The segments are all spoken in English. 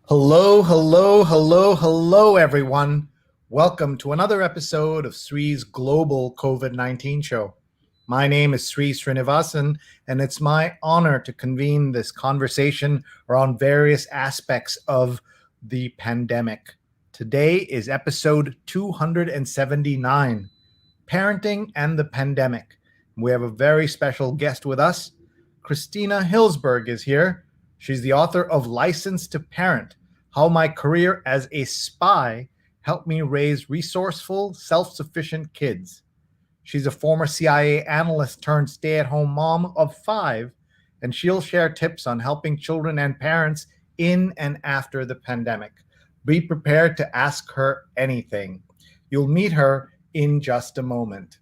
Hello, hello, hello, hello, everyone. Welcome to another episode of Sree's Global COVID-19 Show. My name is Sree Sreenivasan, and it's my honor to convene this conversation around various aspects of the pandemic. Today is episode 279, Parenting and the Pandemic. We have a very special guest with us. Christina Hillsberg is here. She's the author of License to Parent: How My Career as a Spy Helped Me Raise Resourceful, Self-Sufficient Kids. She's a former CIA analyst turned stay-at-home mom of 5, and she'll share tips on helping children and parents in and after the pandemic. Be prepared to ask her anything. You'll meet her in just a moment.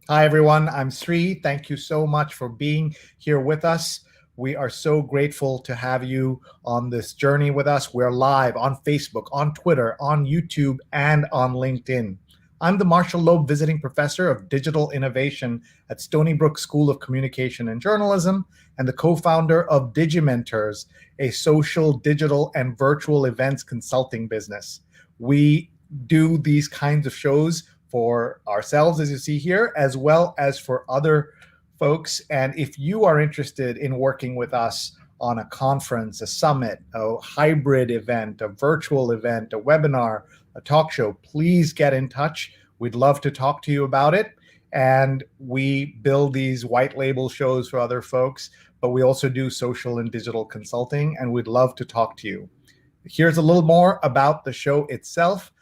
Hi, everyone. I'm Sree. Thank you so much for being here with us. We are so grateful to have you on this journey with us. We're live on Facebook, on Twitter, on YouTube, and on LinkedIn. I'm the Marshall Loeb Visiting Professor of Digital Innovation at Stony Brook School of Communication and Journalism, and the co-founder of Digimentors, a social, digital, and virtual events consulting business. We do these kinds of shows for ourselves, as you see here, as well as for other folks. And if you are interested in working with us on a conference, a summit, a hybrid event, a virtual event, a webinar, a talk show, please get in touch. We'd love to talk to you about it. And we build these white label shows for other folks, but we also do social and digital consulting, and we'd love to talk to you. Here's a little more about the show itself.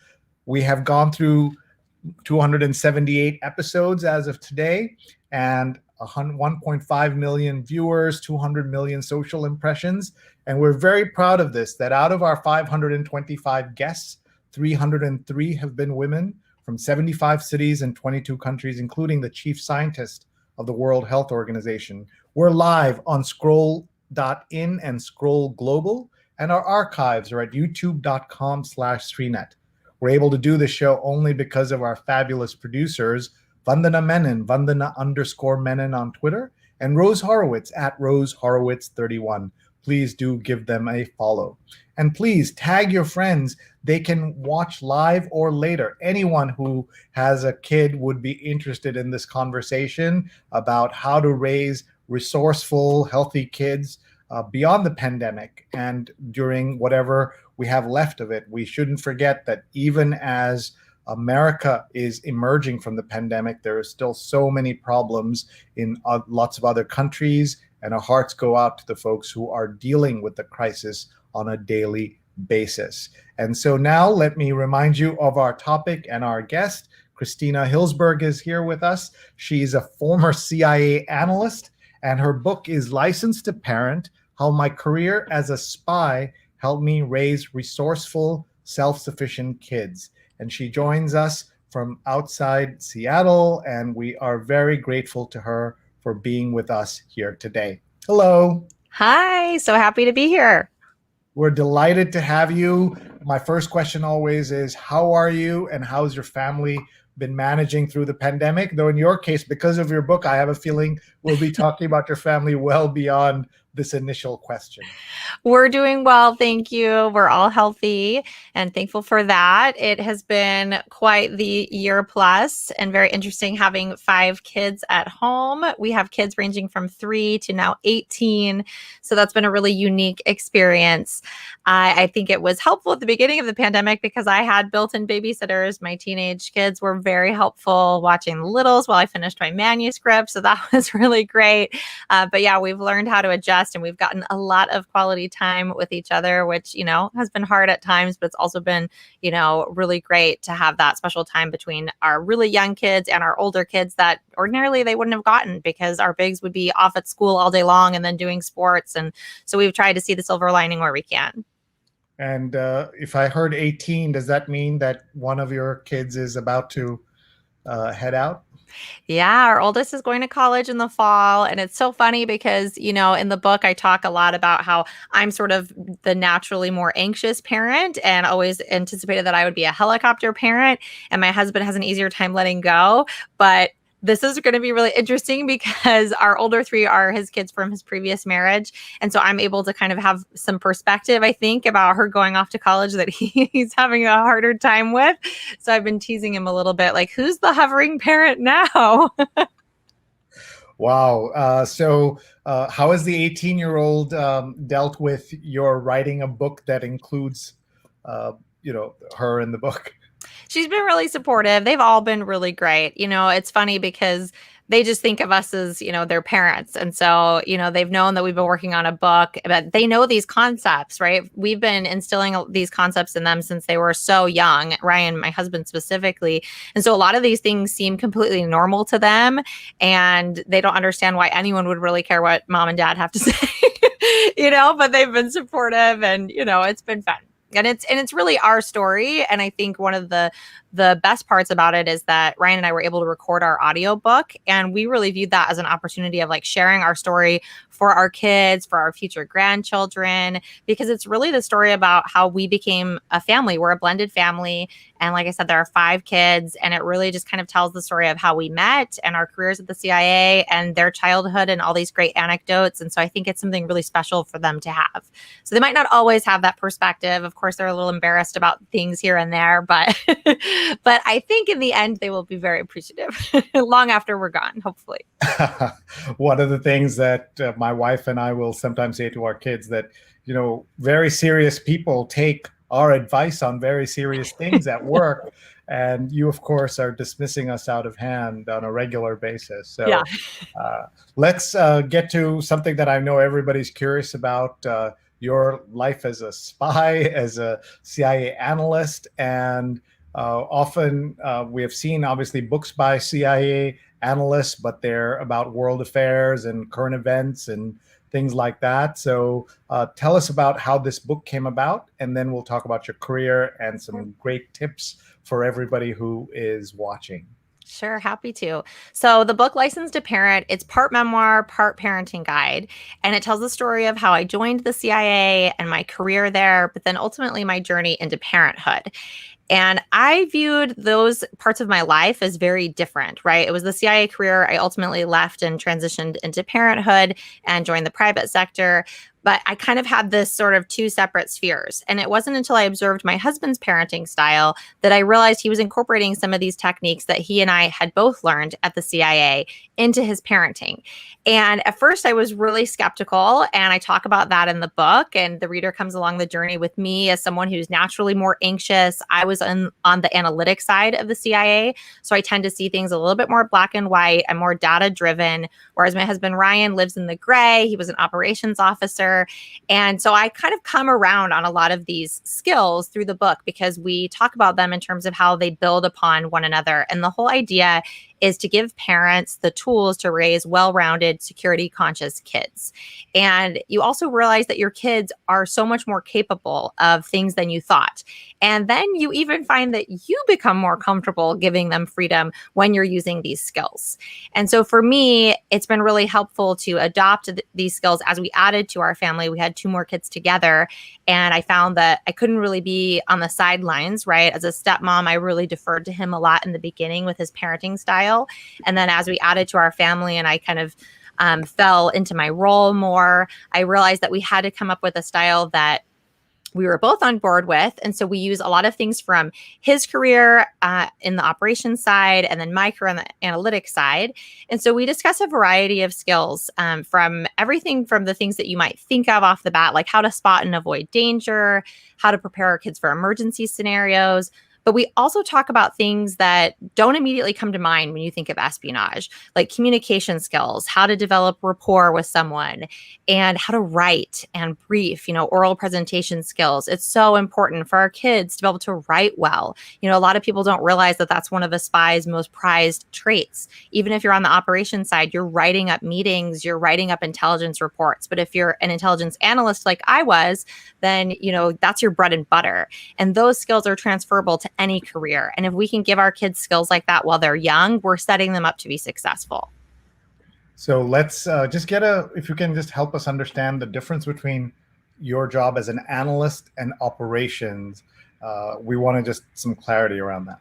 We have gone through 278 episodes as of today, and 1.5 million viewers, 200 million social impressions. And we're very proud of this, that out of our 525 guests, 303 have been women from 75 cities and 22 countries, including the chief scientist of the World Health Organization. We're live on Scroll.in and Scroll Global, and our archives are at youtube.com/Sreenet. We're able to do this show only because of our fabulous producers, Vandana Menon, Vandana_Menon on Twitter, and Rose Horowitz at Rose Horowitz 31. Please do give them a follow. And please tag your friends. They can watch live or later. Anyone who has a kid would be interested in this conversation about how to raise resourceful, healthy kids beyond the pandemic and during whatever we have left of it. We shouldn't forget that even as America is emerging from the pandemic, there are still so many problems in lots of other countries, and our hearts go out to the folks who are dealing with the crisis on a daily basis. And so now let me remind you of our topic and our guest. Christina Hillsberg is here with us. She's a former CIA analyst, and her book is License to Parent: How My Career as a Spy Helped Me Raise Resourceful, Self-Sufficient Kids. And she joins us from outside Seattle, and we are very grateful to her for being with us here today. Hello. Hi, so happy to be here. We're delighted to have you. My first question always is, how are you and how's your family been managing through the pandemic? Though in your case, because of your book, I have a feeling we'll be talking about your family well beyond this initial question. We're doing well, thank you. We're all healthy and thankful for that. It has been quite the year plus and very interesting having 5 kids at home. We have kids ranging from 3 to now 18. So that's been a really unique experience. I think it was helpful at the beginning of the pandemic because I had built-in babysitters. My teenage kids were very helpful watching the littles while I finished my manuscript. So that was really great. But yeah, we've learned how to adjust, and we've gotten a lot of quality time with each other, which, has been hard at times, but it's also been, really great to have that special time between our really young kids and our older kids that ordinarily they wouldn't have gotten because our bigs would be off at school all day long and then doing sports. And so we've tried to see the silver lining where we can. And if I heard 18, does that mean that one of your kids is about to head out? Yeah, our oldest is going to college in the fall. And it's so funny because, in the book, I talk a lot about how I'm sort of the naturally more anxious parent and always anticipated that I would be a helicopter parent. And my husband has an easier time letting go. But this is going to be really interesting because our older three are his kids from his previous marriage. And so I'm able to kind of have some perspective, I think, about her going off to college that he's having a harder time with. So I've been teasing him a little bit, like, who's the hovering parent now? Wow. So how has the 18-year-old dealt with your writing a book that includes, her in the book? She's been really supportive. They've all been really great. It's funny because they just think of us as, their parents. And so, they've known that we've been working on a book, but they know these concepts, right? We've been instilling these concepts in them since they were so young, Ryan, my husband specifically. And so a lot of these things seem completely normal to them, and they don't understand why anyone would really care what mom and dad have to say, but they've been supportive, and, it's been fun. And it's really our story. And I think one of the best parts about it is that Ryan and I were able to record our audiobook, and we really viewed that as an opportunity of like sharing our story for our kids, for our future grandchildren, because it's really the story about how we became a family. We're a blended family. And like I said, there are 5 kids, and it really just kind of tells the story of how we met and our careers at the CIA and their childhood and all these great anecdotes. And so I think it's something really special for them to have. So they might not always have that perspective. Of course, they're a little embarrassed about things here and there, but but I think in the end, they will be very appreciative long after we're gone, hopefully. One of the things that my wife and I will sometimes say to our kids that, very serious people take our advice on very serious things at work. And you, of course, are dismissing us out of hand on a regular basis. So Yeah. Let's get to something that I know everybody's curious about, your life as a spy, as a CIA analyst. And often we have seen, obviously, books by CIA analysts, but they're about world affairs and current events and things like that. So tell us about how this book came about, and then we'll talk about your career and some great tips for everybody who is watching. Sure, happy to. So the book Licensed to Parent, it's part memoir, part parenting guide, and it tells the story of how I joined the CIA and my career there, but then ultimately my journey into parenthood. And I viewed those parts of my life as very different, right? It was the CIA career. I ultimately left and transitioned into parenthood and joined the private sector. But I kind of had this sort of 2 separate spheres. And it wasn't until I observed my husband's parenting style that I realized he was incorporating some of these techniques that he and I had both learned at the CIA into his parenting. And at first I was really skeptical, and I talk about that in the book, and the reader comes along the journey with me as someone who's naturally more anxious. I was on the analytic side of the CIA, so I tend to see things a little bit more black and white. I'm more data driven, whereas my husband Ryan lives in the gray. He was an operations officer. And so I kind of come around on a lot of these skills through the book because we talk about them in terms of how they build upon one another. And the whole idea is to give parents the tools to raise well-rounded, security-conscious kids. And you also realize that your kids are so much more capable of things than you thought. And then you even find that you become more comfortable giving them freedom when you're using these skills. And so for me, it's been really helpful to adopt these skills as we added to our family. We had 2 more kids together, and I found that I couldn't really be on the sidelines, right? As a stepmom, I really deferred to him a lot in the beginning with his parenting style. And then as we added to our family and I kind of fell into my role more, I realized that we had to come up with a style that we were both on board with. And so we use a lot of things from his career in the operations side and then my career on the analytics side. And so we discuss a variety of skills from everything from the things that you might think of off the bat, like how to spot and avoid danger, how to prepare our kids for emergency scenarios. But we also talk about things that don't immediately come to mind when you think of espionage, like communication skills, how to develop rapport with someone, and how to write and brief, oral presentation skills. It's so important for our kids to be able to write well. A lot of people don't realize that that's one of a spy's most prized traits. Even if you're on the operations side, you're writing up meetings, you're writing up intelligence reports. But if you're an intelligence analyst like I was, then, that's your bread and butter. And those skills are transferable to any career. And if we can give our kids skills like that while they're young, we're setting them up to be successful. So let's just if you can just help us understand the difference between your job as an analyst and operations. We want to just some clarity around that.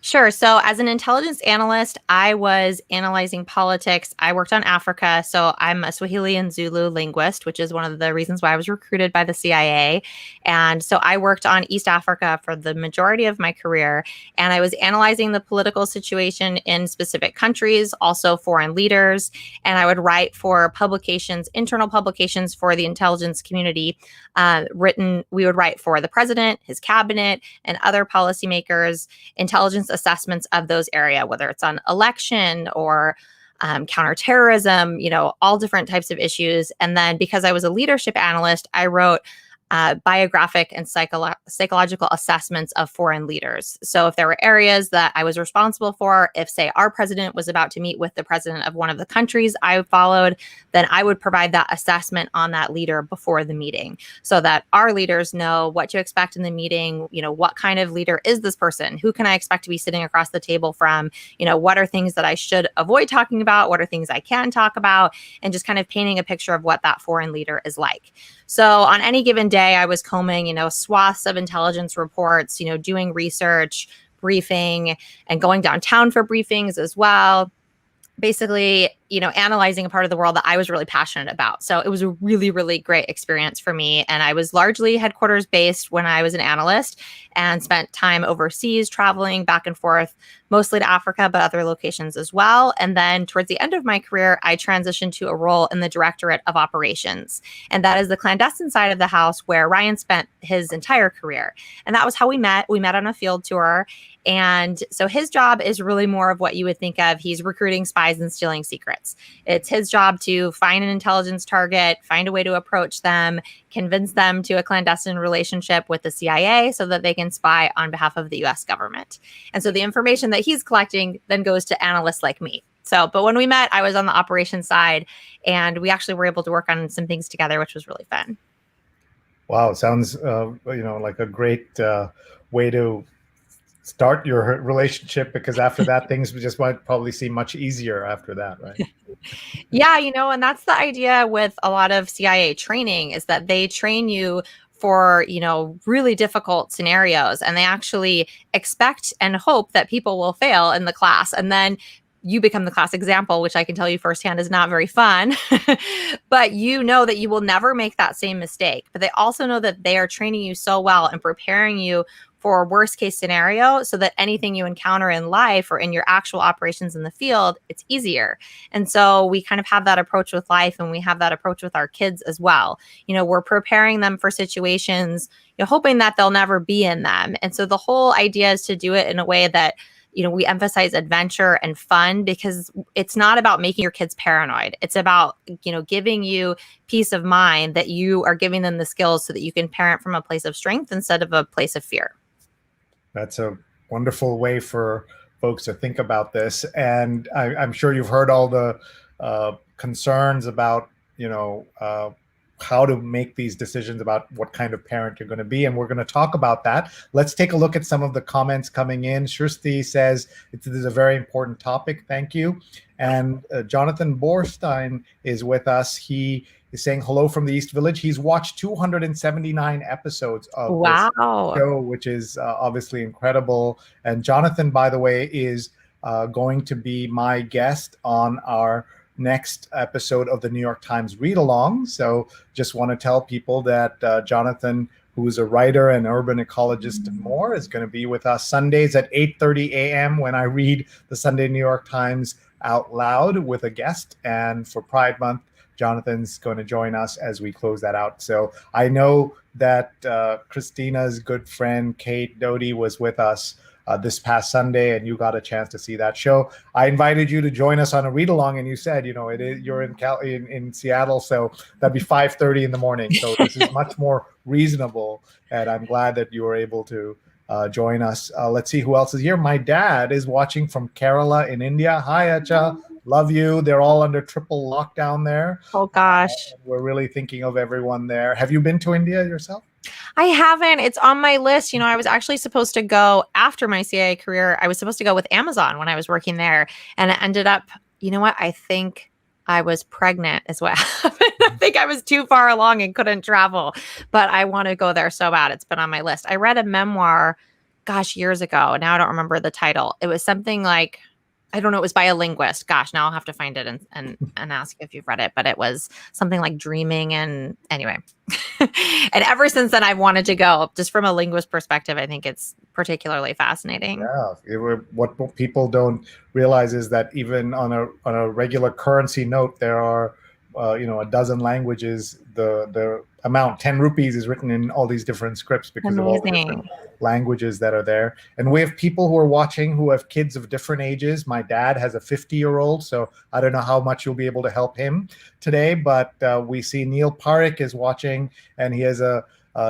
Sure. So, as an intelligence analyst, I was analyzing politics. I worked on Africa. So, I'm a Swahili and Zulu linguist, which is one of the reasons why I was recruited by the CIA. And so, I worked on East Africa for the majority of my career. And I was analyzing the political situation in specific countries, also foreign leaders. And I would write for publications, internal publications for the intelligence community. We would write for the president, his cabinet, and other policymakers, intelligence assessments of those area, whether it's on election or counterterrorism, all different types of issues. And then because I was a leadership analyst, I wrote biographic and psychological assessments of foreign leaders. So if there were areas that I was responsible for, if, say, our president was about to meet with the president of one of the countries I followed, then I would provide that assessment on that leader before the meeting so that our leaders know what to expect in the meeting. What kind of leader is this person? Who can I expect to be sitting across the table from? What are things that I should avoid talking about? What are things I can talk about? And just kind of painting a picture of what that foreign leader is like. So on any given day, I was combing, swaths of intelligence reports, doing research, briefing, and going downtown for briefings as well. Basically, analyzing a part of the world that I was really passionate about. So it was a really, really great experience for me. And I was largely headquarters based when I was an analyst and spent time overseas traveling back and forth, mostly to Africa, but other locations as well. And then towards the end of my career, I transitioned to a role in the Directorate of Operations. And that is the clandestine side of the house where Ryan spent his entire career. And that was how we met. We met on a field tour. And so his job is really more of what you would think of. He's recruiting spies and stealing secrets. It's his job to find an intelligence target, find a way to approach them, convince them to a clandestine relationship with the CIA so that they can spy on behalf of the US government. And so the information that he's collecting then goes to analysts like me. But when we met, I was on the operations side, and we actually were able to work on some things together, which was really fun. Wow, sounds like a great way to start your relationship, because after that things just might probably seem much easier after that, right? Yeah, and that's the idea with a lot of CIA training, is that they train you for, really difficult scenarios, and they actually expect and hope that people will fail in the class. And then you become the class example, which I can tell you firsthand is not very fun, but you know that you will never make that same mistake. But they also know that they are training you so well and preparing you for worst case scenario so that anything you encounter in life or in your actual operations in the field, it's easier. And so we kind of have that approach with life, and we have that approach with our kids as well. We're preparing them for situations, hoping that they'll never be in them. And so the whole idea is to do it in a way that we emphasize adventure and fun, because it's not about making your kids paranoid. It's about, giving you peace of mind that you are giving them the skills so that you can parent from a place of strength instead of a place of fear. That's a wonderful way for folks to think about this. And I'm sure you've heard all the concerns about, how to make these decisions about what kind of parent you're going to be. And we're going to talk about that. Let's take a look at some of the comments coming in. Shirsti says, this is a very important topic. Thank you. And Jonathan Borstein is with us. He is saying hello from the East Village. He's watched 279 episodes of this show, which is obviously incredible. And Jonathan, by the way, is going to be my guest on our next episode of the New York Times Read Along. So just want to tell people that Jonathan, who is a writer and urban ecologist and more, is going to be with us Sundays at 8:30 a.m. when I read the Sunday New York Times out loud with a guest. And for Pride Month, Jonathan's going to join us as we close that out. So I know that Christina's good friend, Kate Doty, was with us this past Sunday, and you got a chance to see that show. I invited you to join us on a read along, and you said, you're in Seattle, so that'd be 5:30 in the morning. So this is much more reasonable, and I'm glad that you were able to join us. Let's see who else is here. My dad is watching from Kerala in India. Hi, Acha. Love you. They're all under triple lockdown there. Oh gosh. We're really thinking of everyone there. Have you been to India yourself? I haven't. It's on my list. I was actually supposed to go after my CIA career. I was supposed to go with Amazon when I was working there. And it ended up, I think I was pregnant as well. I think I was too far along and couldn't travel. But I want to go there so bad. It's been on my list. I read a memoir gosh, years ago. Now I don't remember the title. It was something like, I don't know, it was by a linguist. Gosh, now I'll have to find it and ask if you've read it. But it was something like dreaming, and anyway. And ever since then, I've wanted to go. Just from a linguist perspective, I think it's particularly fascinating. Yeah, what people don't realize is that even on a regular currency note, there are a dozen languages. The amount 10 rupees is written in all these different scripts because of all the different languages that are there. And we have people who are watching who have kids of different ages. My dad has a 50-year-old, so I don't know how much you'll be able to help him today, but we see Neil Parekh is watching, and he has a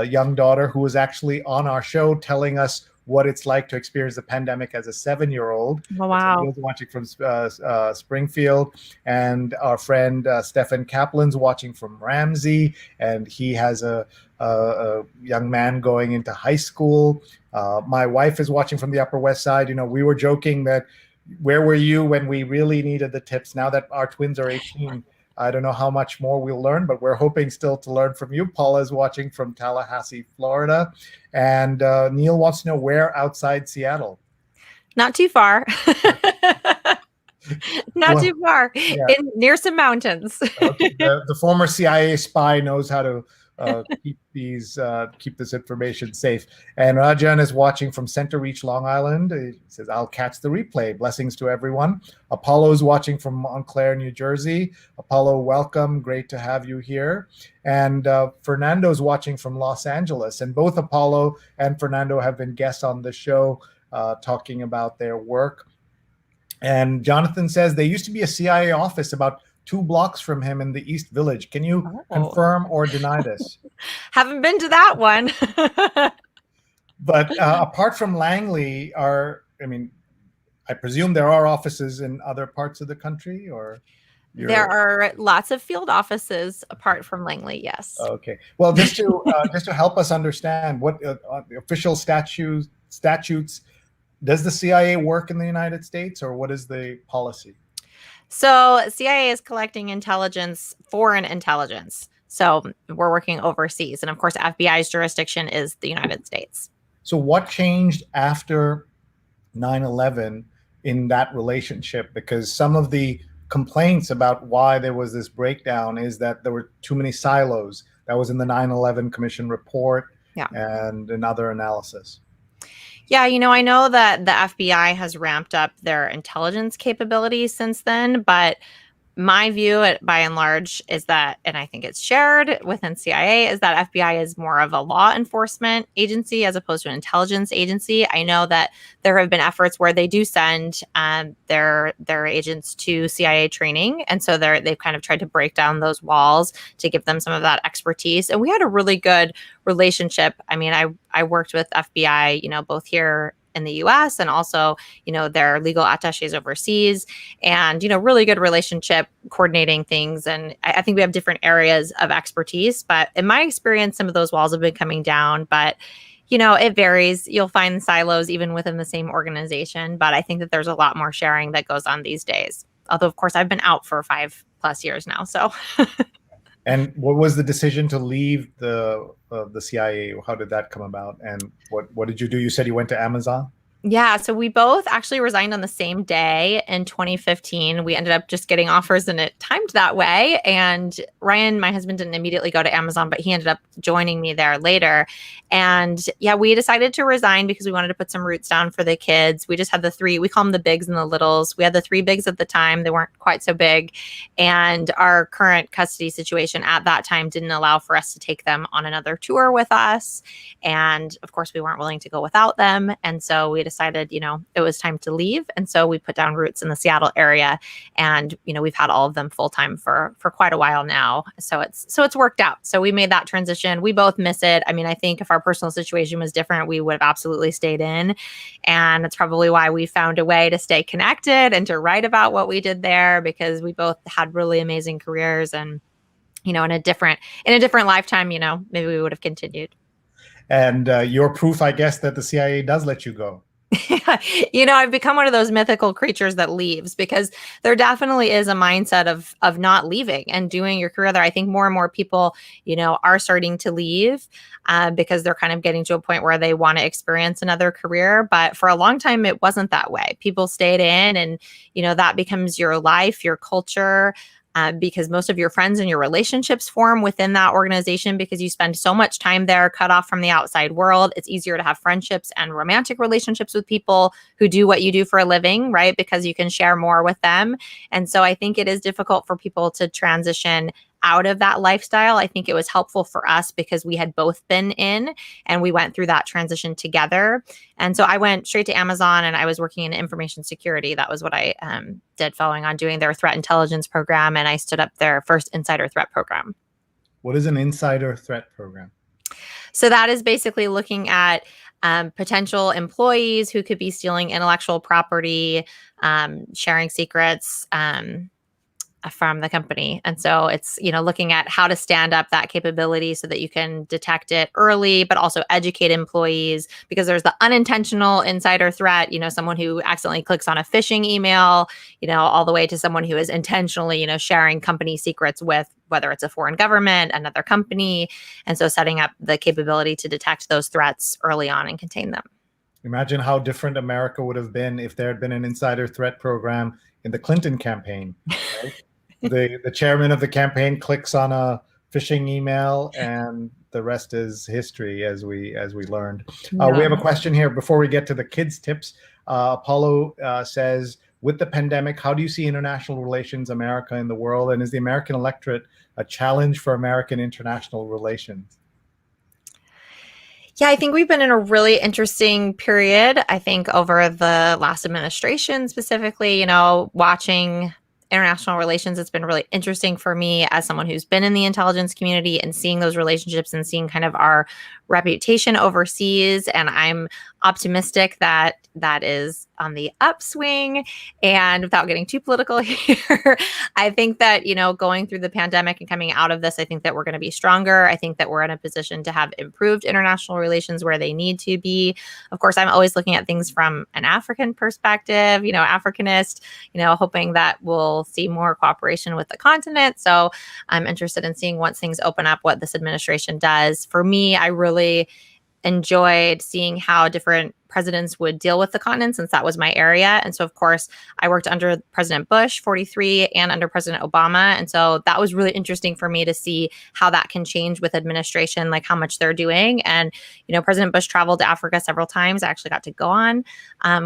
young daughter who was actually on our show telling us what it's like to experience the pandemic as a 7-year-old. Oh, wow. So Neil's watching from Springfield, and our friend Stefan Kaplan's watching from Ramsey, and he has a young man going into high school. My wife is watching from the Upper West Side. We were joking that where were you when we really needed the tips? Now that our twins are 18, I don't know how much more we'll learn, but we're hoping still to learn from you. Paula is watching from Tallahassee, Florida. And Neil wants to know where outside Seattle. Not too far. Not too far. Yeah. Near some mountains. Okay. The former CIA spy knows how to keep this information safe. And Rajan is watching from Center Reach, Long Island. He says, "I'll catch the replay. Blessings to everyone." Apollo is watching from Montclair, New Jersey. Apollo, welcome. Great to have you here. And Fernando's watching from Los Angeles. And both Apollo and Fernando have been guests on the show talking about their work. And Jonathan says, there used to be a CIA office about 2 blocks from him in the East Village. Can you confirm or deny this? Haven't been to that one. But apart from Langley, I presume there are offices in other parts of the country, or? There are lots of field offices apart from Langley, yes. Okay. Well, just to help us understand what the official statutes, does the CIA work in the United States, or what is the policy? So CIA is collecting intelligence, foreign intelligence. So we're working overseas. And of course, FBI's jurisdiction is the United States. So what changed after 9/11 in that relationship? Because some of the complaints about why there was this breakdown is that there were too many silos. That was in the 9/11 Commission report and another analysis. Yeah, I know that the FBI has ramped up their intelligence capabilities since then, but my view, by and large, is that, and I think it's shared within CIA, is that FBI is more of a law enforcement agency as opposed to an intelligence agency. I know that there have been efforts where they do send their agents to CIA training, and so they've kind of tried to break down those walls to give them some of that expertise. And we had a really good relationship. I mean, I worked with FBI, both here in the US and also, their legal attaches overseas, and, really good relationship coordinating things. And I think we have different areas of expertise, but in my experience, some of those walls have been coming down, but it varies. You'll find silos even within the same organization, but I think that there's a lot more sharing that goes on these days. Although, of course, I've been out for 5+ years now, so. And what was the decision to leave the CIA? How did that come about? And what did you do? You said you went to Amazon? Yeah, so we both actually resigned on the same day in 2015. We ended up just getting offers and it timed that way. And Ryan, my husband, didn't immediately go to Amazon, but he ended up joining me there later. And yeah, we decided to resign because we wanted to put some roots down for the kids. We just had the 3, we call them the bigs and the littles. We had the 3 bigs at the time. They weren't quite so big. And our current custody situation at that time didn't allow for us to take them on another tour with us. And of course, we weren't willing to go without them. And so we decided, it was time to leave. And so we put down roots in the Seattle area, and, we've had all of them full time for quite a while now. So it's worked out. So we made that transition. We both miss it. I mean, I think if our personal situation was different, we would have absolutely stayed in. And that's probably why we found a way to stay connected and to write about what we did there, because we both had really amazing careers, and, in a different lifetime, maybe we would have continued. And your proof, I guess, that the CIA does let you go. I've become one of those mythical creatures that leaves, because there definitely is a mindset of not leaving and doing your career there. I think more and more people, are starting to leave because they're kind of getting to a point where they want to experience another career. But for a long time, it wasn't that way. People stayed in, and that becomes your life, your culture. Because most of your friends and your relationships form within that organization because you spend so much time there, cut off from the outside world. It's easier to have friendships and romantic relationships with people who do what you do for a living, right? Because you can share more with them. And so I think it is difficult for people to transition out of that lifestyle. I think it was helpful for us because we had both been in and we went through that transition together. And so I went straight to Amazon and I was working in information security. That was what I did, following on doing their threat intelligence program. And I stood up their first insider threat program. What is an insider threat program? So that is basically looking at potential employees who could be stealing intellectual property, sharing secrets, from the company. And so it's, looking at how to stand up that capability so that you can detect it early, but also educate employees, because there's the unintentional insider threat, someone who accidentally clicks on a phishing email, all the way to someone who is intentionally, sharing company secrets with, whether it's a foreign government, another company. And so setting up the capability to detect those threats early on and contain them. Imagine how different America would have been if there had been an insider threat program in the Clinton campaign, right? The chairman of the campaign clicks on a phishing email, and the rest is history, as we learned. We have a question here before we get to the kids' tips. Apollo says, with the pandemic, how do you see international relations, America and the world, and is the American electorate a challenge for American international relations? Yeah, I think we've been in a really interesting period. I think over the last administration specifically, watching international relations, it's been really interesting for me as someone who's been in the intelligence community and seeing those relationships and seeing kind of our reputation overseas. And I'm optimistic that that is on the upswing. And without getting too political here, I think that, going through the pandemic and coming out of this, I think that we're going to be stronger. I think that we're in a position to have improved international relations where they need to be. Of course, I'm always looking at things from an African perspective, Africanist, hoping that we'll see more cooperation with the continent. So I'm interested in seeing, once things open up, what this administration does. For me, I really enjoyed seeing how different presidents would deal with the continent, since that was my area. And so, of course, I worked under President Bush, 43, and under President Obama. And so that was really interesting for me to see how that can change with administration, like how much they're doing. And, President Bush traveled to Africa several times. I actually got to go on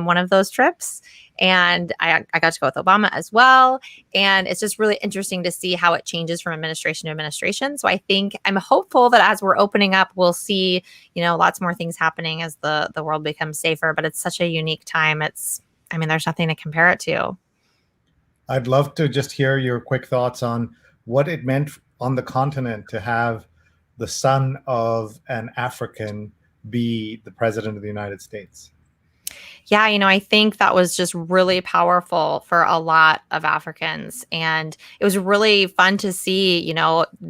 one of those trips. And I got to go with Obama as well. And it's just really interesting to see how it changes from administration to administration. So I think I'm hopeful that as we're opening up, we'll see, lots more things happening as the world becomes safer. But it's such a unique time. There's nothing to compare it to. I'd love to just hear your quick thoughts on what it meant on the continent to have the son of an African be the president of the United States. Yeah, I think that was just really powerful for a lot of Africans. And it was really fun to see,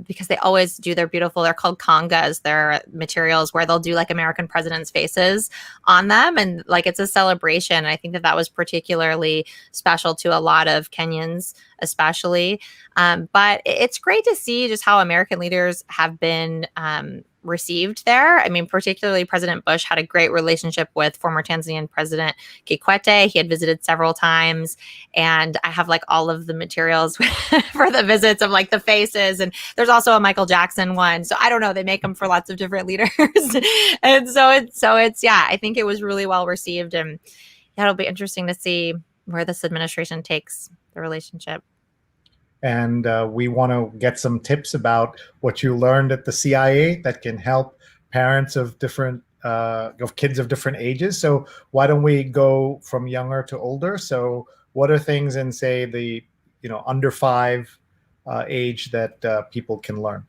because they always do they're called congas, their materials, where they'll do like American presidents' faces on them. And like, it's a celebration. I think that was particularly special to a lot of Kenyans, especially. But it's great to see just how American leaders have been received there. Particularly President Bush had a great relationship with former Tanzanian President Kikwete. He had visited several times, and I have like all of the materials for the visits of like the faces. And there's also a Michael Jackson one. So I don't know, they make them for lots of different leaders. And so it's, I think it was really well received, and it'll be interesting to see where this administration takes the relationship. And we want to get some tips about what you learned at the CIA that can help parents of kids of different ages. So why don't we go from younger to older? So what are things in, say, the under 5 age that people can learn?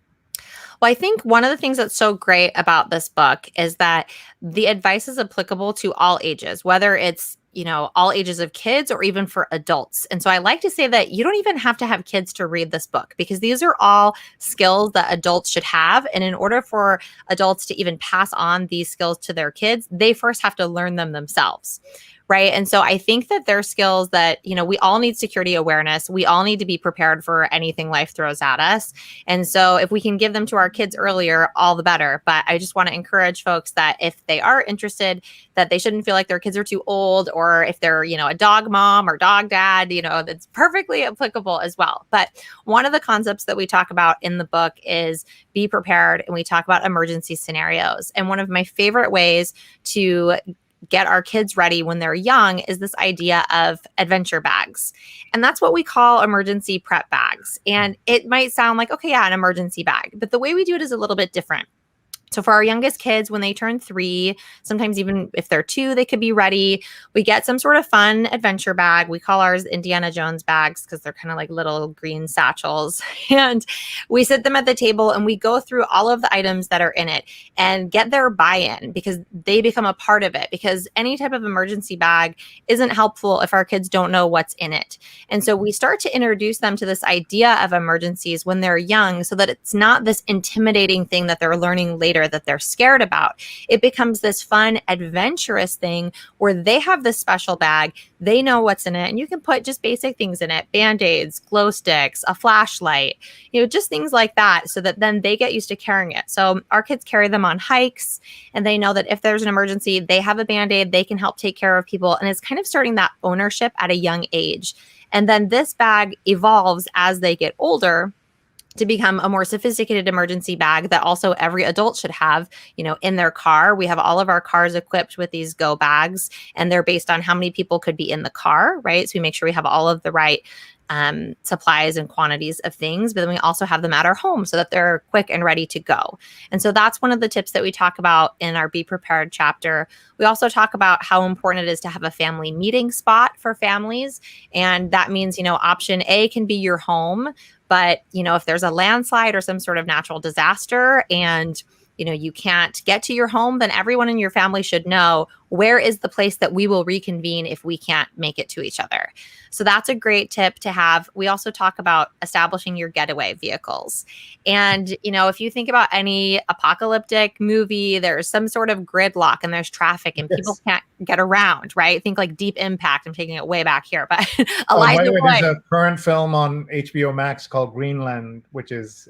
Well, I think one of the things that's so great about this book is that the advice is applicable to all ages, whether it's all ages of kids or even for adults. And so I like to say that you don't even have to have kids to read this book, because these are all skills that adults should have. And in order for adults to even pass on these skills to their kids, they first have to learn them themselves. Right. And so I think that they're skills that, we all need security awareness. We all need to be prepared for anything life throws at us. And so if we can give them to our kids earlier, all the better. But I just want to encourage folks that if they are interested, that they shouldn't feel like their kids are too old, or if they're, a dog mom or dog dad, that's perfectly applicable as well. But one of the concepts that we talk about in the book is be prepared. And we talk about emergency scenarios. And one of my favorite ways to get our kids ready when they're young is this idea of adventure bags. And that's what we call emergency prep bags. And it might sound like, okay, yeah, an emergency bag, but the way we do it is a little bit different. So for our youngest kids, when they turn 3, sometimes even if they're 2, they could be ready. We get some sort of fun adventure bag. We call ours Indiana Jones bags because they're kind of like little green satchels. And we sit them at the table and we go through all of the items that are in it and get their buy-in, because they become a part of it. Because any type of emergency bag isn't helpful if our kids don't know what's in it. And so we start to introduce them to this idea of emergencies when they're young, so that it's not this intimidating thing that they're learning later that they're scared about. It becomes this fun, adventurous thing where they have this special bag. They know what's in it, and you can put just basic things in it: Band-Aids, glow sticks, a flashlight, just things like that, so that then they get used to carrying it. So our kids carry them on hikes, and they know that if there's an emergency, they have a Band-Aid, they can help take care of people. And it's kind of starting that ownership at a young age. And then this bag evolves as they get older to become a more sophisticated emergency bag that also every adult should have, in their car. We have all of our cars equipped with these go bags, and they're based on how many people could be in the car, right? So we make sure we have all of the right supplies and quantities of things, but then we also have them at our home so that they're quick and ready to go. And so that's one of the tips that we talk about in our Be Prepared chapter. We also talk about how important it is to have a family meeting spot for families. And that means, option A can be your home, but, if there's a landslide or some sort of natural disaster and you can't get to your home, then everyone in your family should know where is the place that we will reconvene if we can't make it to each other. So that's a great tip to have. We also talk about establishing your getaway vehicles. And, if you think about any apocalyptic movie, there's some sort of gridlock and there's traffic and people can't get around, right? Think like Deep Impact. I'm taking it way back here, but by the way, there's a current film on HBO Max called Greenland, which is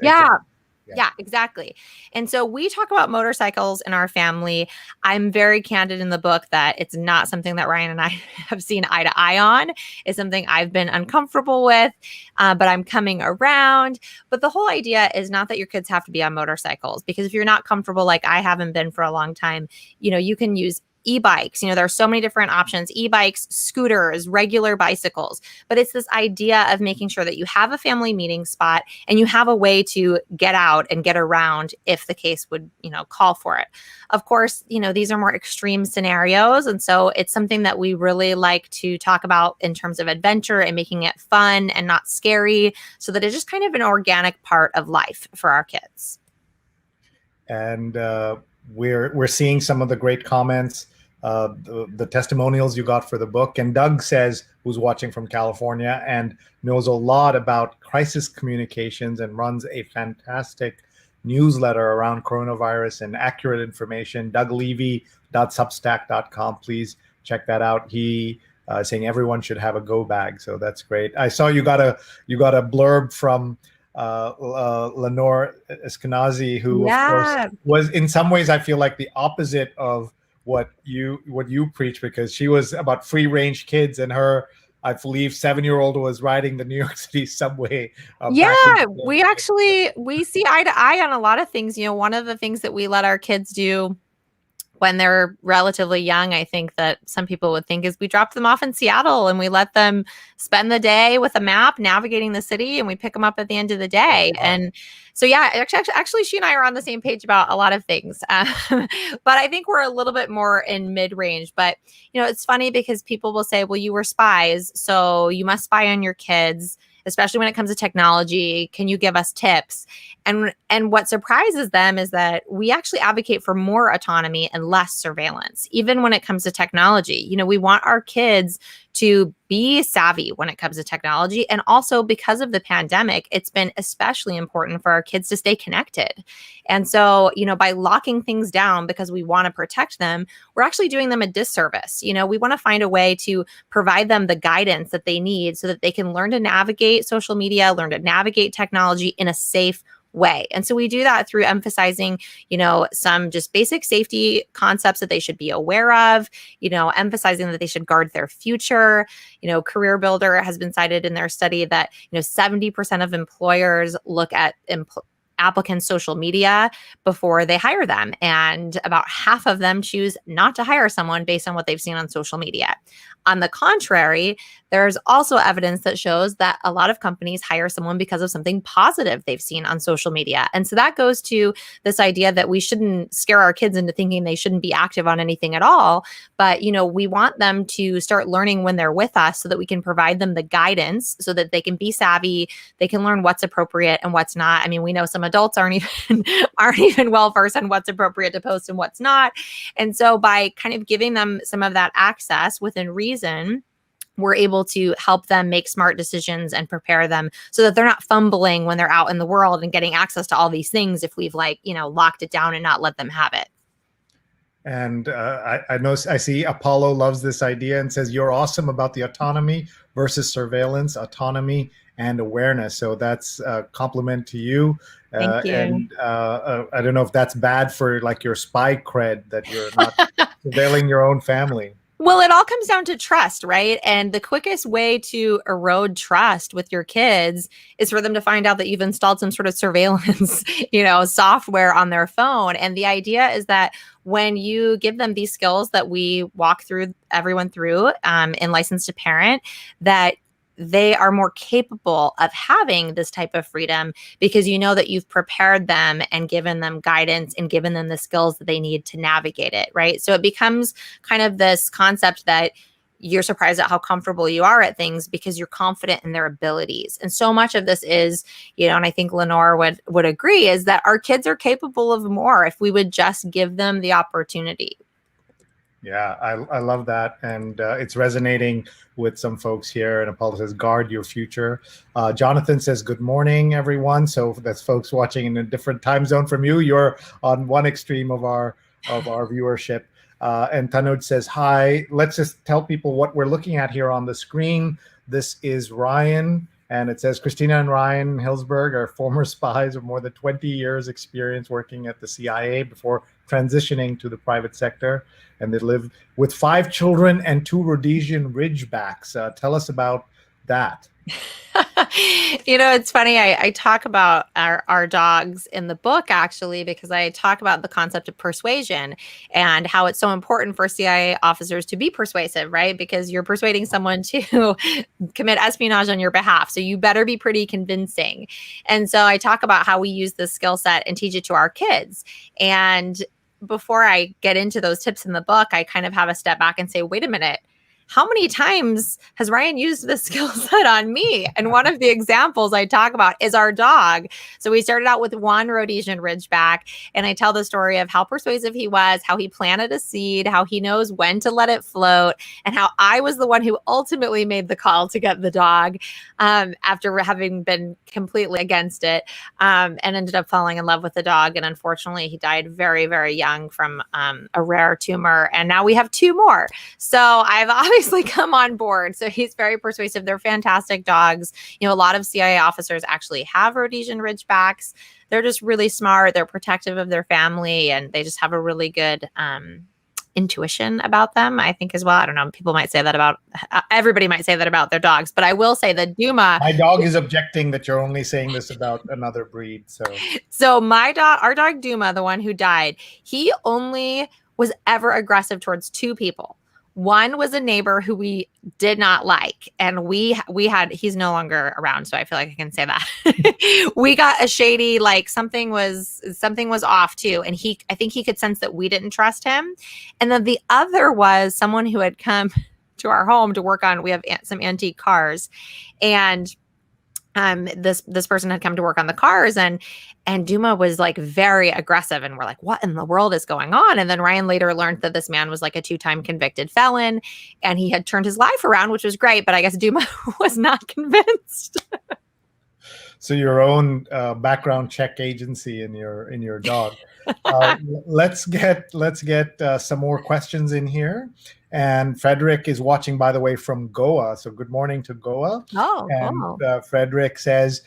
Yeah, exactly. And so we talk about motorcycles in our family. I'm very candid in the book that it's not something that Ryan and I have seen eye to eye on. It's something I've been uncomfortable with, but I'm coming around. But the whole idea is not that your kids have to be on motorcycles, because if you're not comfortable, like I haven't been for a long time, you can use e-bikes. There are so many different options: e-bikes, scooters, regular bicycles. But it's this idea of making sure that you have a family meeting spot and you have a way to get out and get around if the case would, call for it. Of course, these are more extreme scenarios. And so it's something that we really like to talk about in terms of adventure and making it fun and not scary, so that it's just kind of an organic part of life for our kids. And we're seeing some of the great comments, the testimonials you got for the book. And Doug says, who's watching from California and knows a lot about crisis communications and runs a fantastic newsletter around coronavirus and accurate information, douglevy.substack.com. Please check that out. He saying everyone should have a go bag. So that's great. I saw you got a blurb from Lenore Eskenazi, who of course was in some ways, I feel like, the opposite of what you preach, because she was about free range kids, and her, I believe, 7-year-old was riding the New York City subway. We see eye to eye on a lot of things. One of the things that we let our kids do when they're relatively young, I think that some people would think, is we drop them off in Seattle and we let them spend the day with a map navigating the city, and we pick them up at the end of the day. Wow. And so, actually, she and I are on the same page about a lot of things. But I think we're a little bit more in mid-range. But, it's funny because people will say, well, you were spies, so you must spy on your kids. especially when it comes to technology. Can you give us tips? And what surprises them is that we actually advocate for more autonomy and less surveillance, even when it comes to technology. We want our kids to be savvy when it comes to technology. And also, because of the pandemic, it's been especially important for our kids to stay connected. And so, by locking things down because we want to protect them, we're actually doing them a disservice. We want to find a way to provide them the guidance that they need so that they can learn to navigate social media, learn to navigate technology in a safe way. And so we do that through emphasizing, some just basic safety concepts that they should be aware of, emphasizing that they should guard their future. Career Builder has been cited in their study that, 70% of employers look at applicants' social media before they hire them. And about half of them choose not to hire someone based on what they've seen on social media. On the contrary, there's also evidence that shows that a lot of companies hire someone because of something positive they've seen on social media. And so that goes to this idea that we shouldn't scare our kids into thinking they shouldn't be active on anything at all. But, we want them to start learning when they're with us so that we can provide them the guidance so that they can be savvy, they can learn what's appropriate and what's not. I mean, we know some adults aren't even well versed on what's appropriate to post and what's not. And so by kind of giving them some of that access within reason, we're able to help them make smart decisions and prepare them so that they're not fumbling when they're out in the world and getting access to all these things if we've locked it down and not let them have it. And I know I see Apollo loves this idea and says you're awesome about the autonomy versus surveillance, autonomy and awareness. So that's a compliment to you. Thank you. And I don't know if that's bad for your spy cred that you're not surveilling your own family. Well, it all comes down to trust, right? And the quickest way to erode trust with your kids is for them to find out that you've installed some sort of surveillance, software on their phone. And the idea is that when you give them these skills that we walk everyone through in License to Parent, that they are more capable of having this type of freedom because that you've prepared them and given them guidance and given them the skills that they need to navigate it, right? So it becomes kind of this concept that you're surprised at how comfortable you are at things because you're confident in their abilities. And so much of this is, and I think Lenore would agree, is that our kids are capable of more if we would just give them the opportunity. Yeah, I love that. And it's resonating with some folks here. And Apollo says, guard your future. Jonathan says, good morning, everyone. So that's folks watching in a different time zone from you. You're on one extreme of our viewership. And Tanuj says, hi. Let's just tell people what we're looking at here on the screen. This is Ryan. And it says Christina and Ryan Hillsberg are former spies with more than 20 years experience working at the CIA before transitioning to the private sector. And they live with 5 children and 2 Rhodesian Ridgebacks. Tell us about that. It's funny. I talk about our dogs in the book, actually, because I talk about the concept of persuasion and how it's so important for CIA officers to be persuasive, right? Because you're persuading someone to commit espionage on your behalf. So you better be pretty convincing. And so I talk about how we use this skill set and teach it to our kids. And before I get into those tips in the book, I kind of have a step back and say, wait a minute. How many times has Ryan used this skill set on me? And one of the examples I talk about is our dog. So we started out with 1 Rhodesian Ridgeback, and I tell the story of how persuasive he was, how he planted a seed, how he knows when to let it float, and how I was the one who ultimately made the call to get the dog after having been completely against it, and ended up falling in love with the dog. And unfortunately, he died very, very young from a rare tumor. And now we have 2 more. So I've obviously come on board. So he's very persuasive. They're fantastic dogs. A lot of CIA officers actually have Rhodesian Ridgebacks. They're just really smart. They're protective of their family, and they just have a really good intuition about them, I think, as well. I don't know. People might say that about everybody might say that about their dogs, but I will say that Duma. My dog is objecting that you're only saying this about another breed. So our dog Duma, the one who died, he only was ever aggressive towards 2 people. One was a neighbor who we did not like, and we had, he's no longer around, so I feel like I can say that. We got a shady, something was off too, and I think he could sense that we didn't trust him. And then the other was someone who had come to our home to work on, we have some antique cars, and this person had come to work on the cars, and Duma was like very aggressive, and we're like, what in the world is going on? And then Ryan later learned that this man was like a 2-time convicted felon, and he had turned his life around, which was great, but I guess Duma was not convinced. So your own background check agency in your dog. Let's get some more questions in here. And Frederick is watching, by the way, from Goa. So good morning to Goa. Oh, and cool. Frederick says,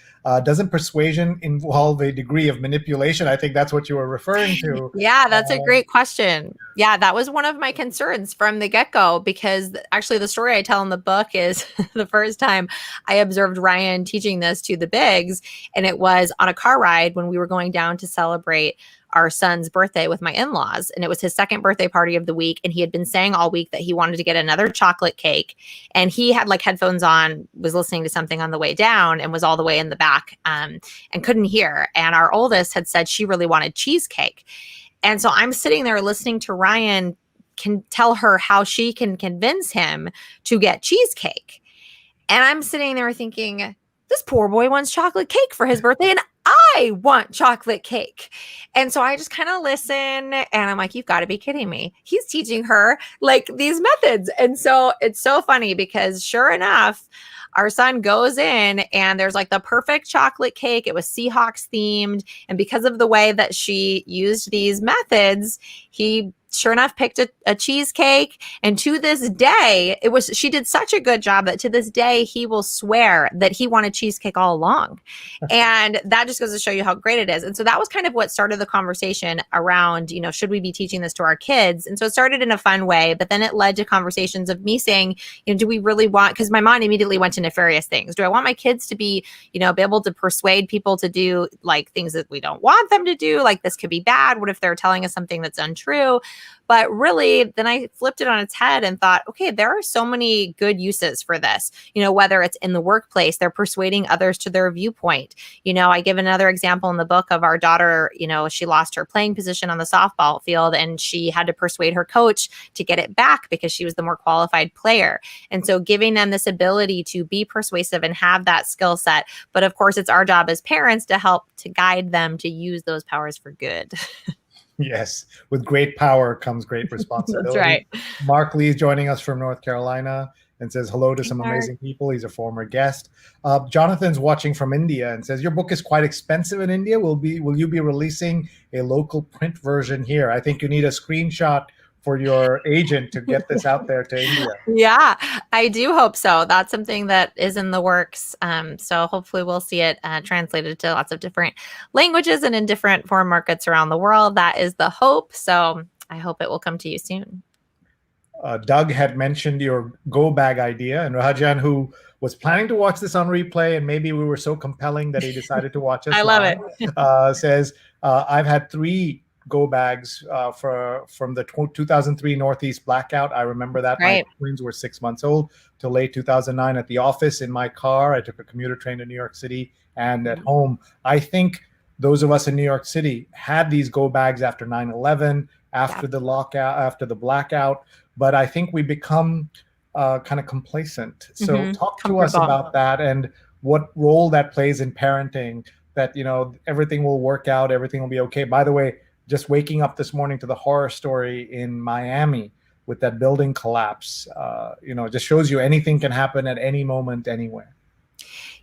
doesn't persuasion involve a degree of manipulation? I think that's what you were referring to. Yeah, that's a great question. Yeah, that was one of my concerns from the get-go, because actually the story I tell in the book is the first time I observed Ryan teaching this to the bigs, and it was on a car ride when we were going down to celebrate our son's birthday with my in-laws, and it was his second birthday party of the week, and he had been saying all week that he wanted to get another chocolate cake, and he had like headphones on, was listening to something on the way down, and was all the way in the back and couldn't hear. And our oldest had said she really wanted cheesecake, and so I'm sitting there listening to Ryan can tell her how she can convince him to get cheesecake, and I'm sitting there thinking, this poor boy wants chocolate cake for his birthday, and I want chocolate cake. And so I just kind of listen, and I'm like, you've got to be kidding me. He's teaching her like these methods. And so it's so funny, because sure enough, our son goes in and there's like the perfect chocolate cake. It was Seahawks themed. And because of the way that she used these methods, he sure enough picked a cheesecake. And to this day, she did such a good job that to this day, he will swear that he wanted cheesecake all along. And that just goes to show you how great it is. And so that was kind of what started the conversation around, should we be teaching this to our kids? And so it started in a fun way, but then it led to conversations of me saying, do we really want, because my mind immediately went to nefarious things. Do I want my kids to be, be able to persuade people to do like things that we don't want them to do? Like, this could be bad. What if they're telling us something that's untrue? But really, then I flipped it on its head and thought, okay, there are so many good uses for this. Whether it's in the workplace, they're persuading others to their viewpoint. I give another example in the book of our daughter. She lost her playing position on the softball field, and she had to persuade her coach to get it back because she was the more qualified player. And so giving them this ability to be persuasive and have that skill set. But of course, it's our job as parents to help to guide them to use those powers for good. Yes, with great power comes great responsibility. That's right. Mark Lee is joining us from North Carolina and says hello to some amazing people. He's a former guest. Jonathan's watching from India and says, your book is quite expensive in India. Will you be releasing a local print version here? I think you need a screenshot for your agent to get this out there to India. Yeah, I do hope so. That's something that is in the works. So hopefully we'll see it translated to lots of different languages and in different foreign markets around the world. That is the hope. So I hope it will come to you soon. Doug had mentioned your Go Bag idea, and Rajan, who was planning to watch this on replay, and maybe we were so compelling that he decided to watch us. I love it. Says, I've had 3 Go bags from the 2003 Northeast blackout. I remember that. Right. My twins were 6 months old till late 2009 at the office, in my car. I took a commuter train to New York City, and at home. I think those of us in New York City had these Go bags after 9/11, after the lockout, after the blackout. But I think we become kind of complacent. So talk to us about that and what role that plays in parenting, that, everything will work out, everything will be okay. By the way, just waking up this morning to the horror story in Miami with that building collapse, just shows you anything can happen at any moment, anywhere.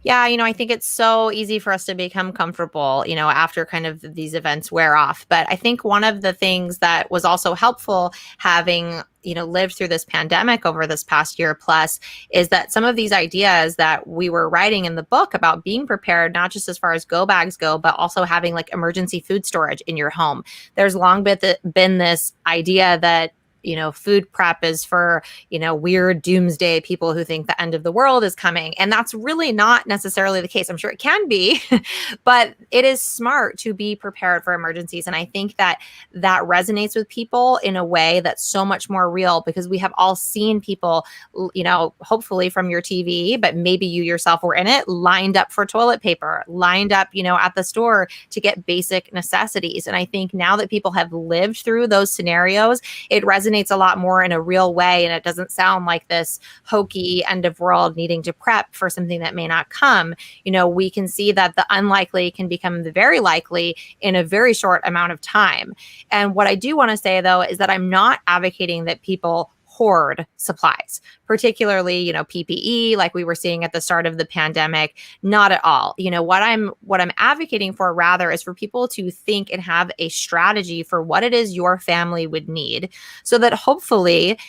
Yeah, I think it's so easy for us to become comfortable, after kind of these events wear off. But I think one of the things that was also helpful having, lived through this pandemic over this past year plus is that some of these ideas that we were writing in the book about being prepared, not just as far as go bags go, but also having like emergency food storage in your home. There's long been this idea that food prep is for, weird doomsday people who think the end of the world is coming. And that's really not necessarily the case. I'm sure it can be, but it is smart to be prepared for emergencies. And I think that resonates with people in a way that's so much more real, because we have all seen people, hopefully from your TV, but maybe you yourself were in it, lined up for toilet paper, lined up, at the store to get basic necessities. And I think now that people have lived through those scenarios, it resonates resonates a lot more in a real way, and it doesn't sound like this hokey end of world needing to prep for something that may not come. We can see that the unlikely can become the very likely in a very short amount of time. And what I do want to say, though, is that I'm not advocating that people hoard supplies, particularly, PPE, like we were seeing at the start of the pandemic. Not at all. What I'm advocating for rather is for people to think and have a strategy for what it is your family would need, so that hopefully,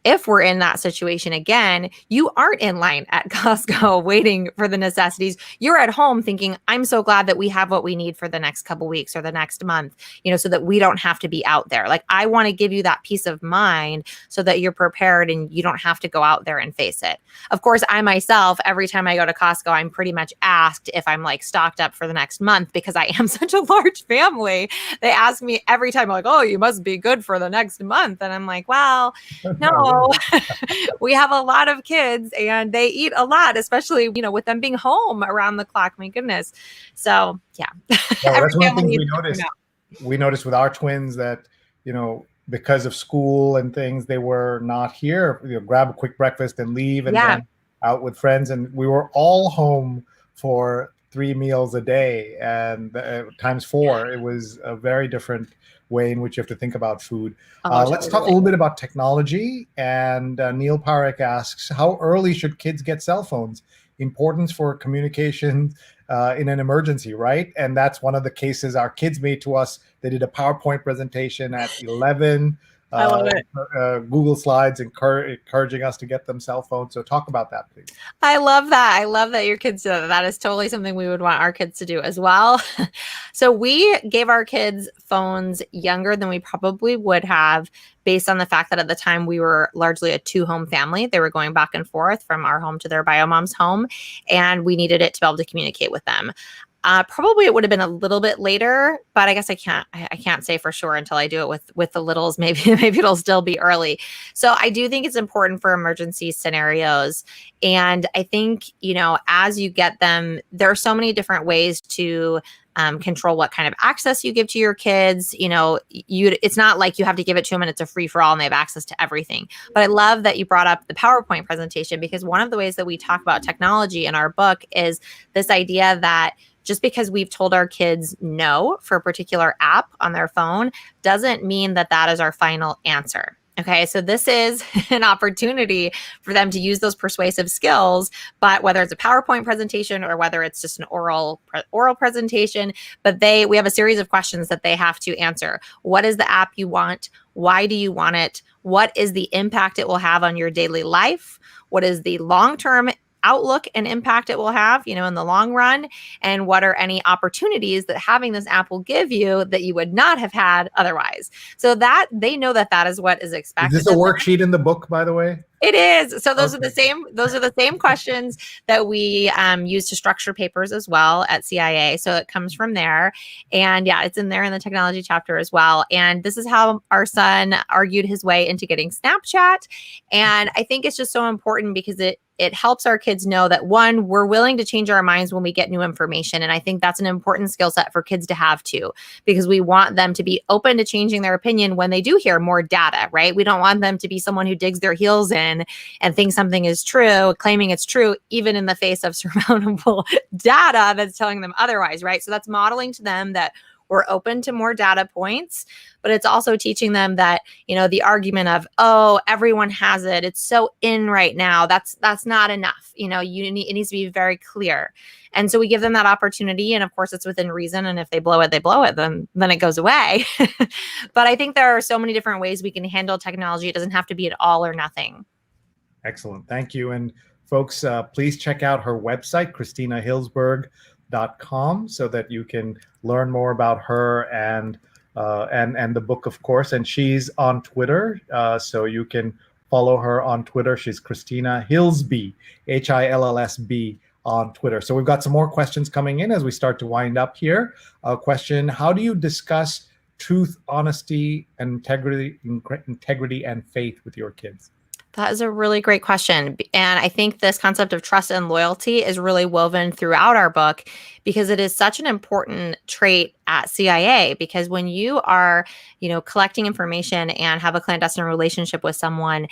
if we're in that situation again, you aren't in line at Costco waiting for the necessities. You're at home thinking, I'm so glad that we have what we need for the next couple weeks or the next month, so that we don't have to be out there. Like, I want to give you that peace of mind so that you're prepared and you don't have to go out there and face it. Of course, I myself, every time I go to Costco, I'm pretty much asked if I'm like stocked up for the next month, because I am such a large family. They ask me every time, like, oh, you must be good for the next month. And I'm like, well, no. We have a lot of kids and they eat a lot, especially, with them being home around the clock. My goodness. So, yeah. Well, that's one thing we noticed. We noticed with our twins that, because of school and things, they were not here. Grab a quick breakfast and leave, and then out with friends. And we were all home for 3 meals a day, and times 4. It was a very different way in which you have to think about food. Let's talk a little bit about technology. And Neil Parekh asks, how early should kids get cell phones? Importance for communication in an emergency, right? And that's one of the cases our kids made to us. They did a PowerPoint presentation at 11. I love it. Google Slides encouraging us to get them cell phones. So talk about that, please. I love that. I love that your kids do that. That is totally something we would want our kids to do as well. So we gave our kids phones younger than we probably would have, based on the fact that at the time we were largely a 2-home family. They were going back and forth from our home to their bio mom's home, and we needed it to be able to communicate with them. Probably it would have been a little bit later, but I guess I can't say for sure until I do it with the littles. Maybe it'll still be early. So I do think it's important for emergency scenarios. And I think, as you get them, there are so many different ways to control what kind of access you give to your kids. It's not like you have to give it to them and it's a free for all and they have access to everything. But I love that you brought up the PowerPoint presentation, because one of the ways that we talk about technology in our book is this idea that just because we've told our kids no for a particular app on their phone doesn't mean that that is our final answer. Okay, so this is an opportunity for them to use those persuasive skills, but whether it's a PowerPoint presentation or whether it's just an oral presentation, but we have a series of questions that they have to answer. What is the app you want? Why do you want it? What is the impact it will have on your daily life? What is the long-term outlook and impact it will have, in the long run? And what are any opportunities that having this app will give you that you would not have had otherwise? So that they know that is what is expected. Is this a worksheet in the book, by the way? It is. So those are the same questions that we use to structure papers as well at CIA. So it comes from there. And yeah, it's in there in the technology chapter as well. And this is how our son argued his way into getting Snapchat. And I think it's just so important because it helps our kids know that, one, we're willing to change our minds when we get new information. And I think that's an important skill set for kids to have too, because we want them to be open to changing their opinion when they do hear more data, right? We don't want them to be someone who digs their heels in and thinks something is true, claiming it's true, even in the face of surmountable data that's telling them otherwise, right? So that's modeling to them that we're open to more data points, but it's also teaching them that, the argument of, oh, everyone has it, it's so in right now, that's not enough. It needs to be very clear. And so we give them that opportunity. And of course, it's within reason. And if they blow it, then it goes away. But I think there are so many different ways we can handle technology. It doesn't have to be an all or nothing. Excellent. Thank you. And folks, please check out her website, ChristinaHillsberg.com, so that you can learn more about her and the book, of course. And she's on Twitter, so you can follow her on Twitter. She's Christina Hillsby, HILLSB on Twitter. So we've got some more questions coming in as we start to wind up here. A question: how do you discuss truth, honesty, and integrity and faith with your kids? That is a really great question. And I think this concept of trust and loyalty is really woven throughout our book because it is such an important trait at CIA. Because when you are, collecting information and have a clandestine relationship with someone,